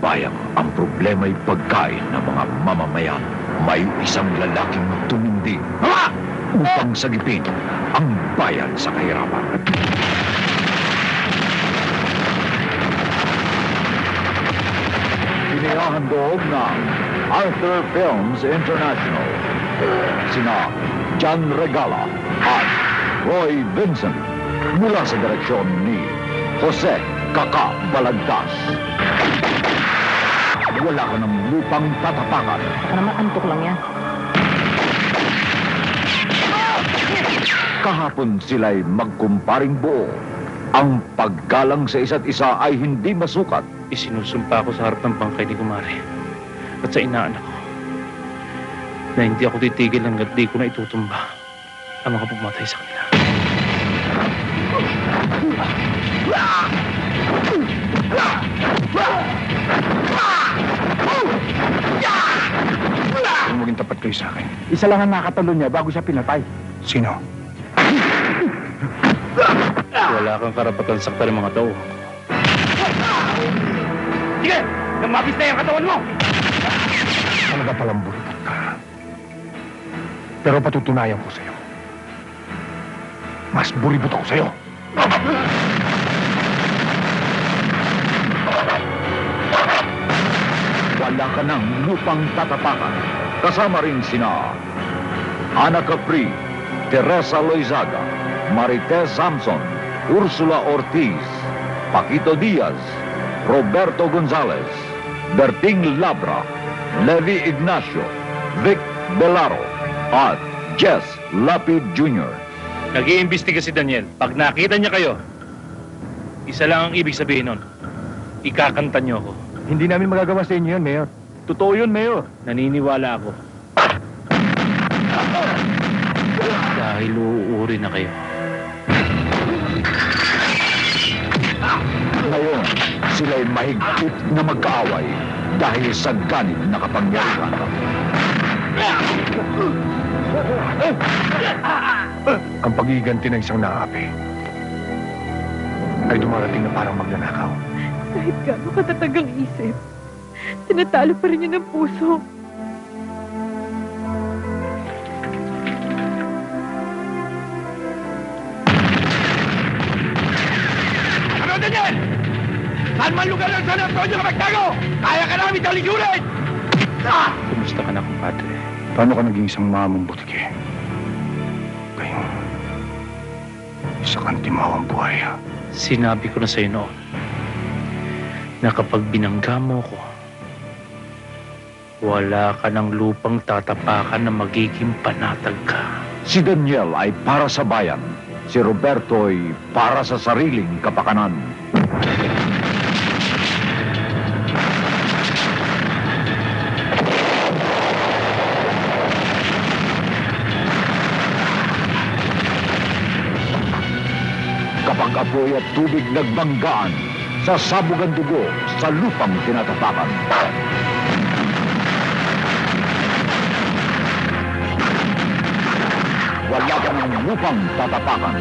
bayang ang problema'y pagkain ng mga mamamayan, may isang lalaking tumindi upang sagipin ang bayan sa kahirapan. Inihahandog ng Arthur Films International sina John Regala at Roy Vincent mula sa direksyon ni Jose Kaka Balagtas. Wala ka ng lupang tatapakan. Baka naman antok lang yan. Kahapon sila'y magkumparing buo. Ang paggalang sa isa't isa ay hindi masukat. Isinusumpa ako sa harap ng bangkay ni Kumari at sa inaanak ko na hindi ako titigil hanggat di ko na itutumba ang mga pumatay sa kanila. Maging tapat kayo sa akin. Isa lang ang nakatalo niya bago siya pinatay. Sino? Wala kang karapatan saktan ng mga tao. Sige! Namabis na yung katawan mo! Talaga palang buripot ka. Pero patutunayan ko sa'yo. Mas buripot ako sa'yo. Wala ka ng lupang tatapakan. Kasama rin sina Ana Capri, Teresa Loizaga, Marites Samson, Ursula Ortiz, Paquito Diaz, Roberto Gonzalez, Berting Labra, Levi Ignacio, Vic Belaro, at Jess Lapid Jr. Nag-iimbestiga si Daniel. Pag nakita niya kayo, isa lang ang ibig sabihin nun. Ikakanta niyo ako. Hindi namin magagawa sa inyo yun, Mayor. Totoo yun, Mayor. Naniniwala ako. Dahil uuuri na kayo. Ngayon, sila'y mahigpit na magkaaway dahil sa ganit na kapangyarihan. Ang pagiganti ng isang naapi ay dumarating na parang magnanakaw. Kahit gaano katatag ang isip, tinatalo pa rin yun ng puso. Ano, Daniel? Saan man lugar ng San Antonio ka magtago? Kaya ka namin taligurin! Kumusta ka na, kumpadre? Paano ka naging isang mamang butike? Kayo, isa kang timawang buhay, ha? Sinabi ko na sa'yo noon na kapag binangga mo ko, wala ka ng lupang tatapakan na magiging panatag ka. Si Daniel ay para sa bayan. Si Roberto ay para sa sariling kapakanan. Kapag apoy at tubig nagbanggaan, sasabog ang dugo sa lupang tinatapakan. Wala ka ng lupang tatapakan.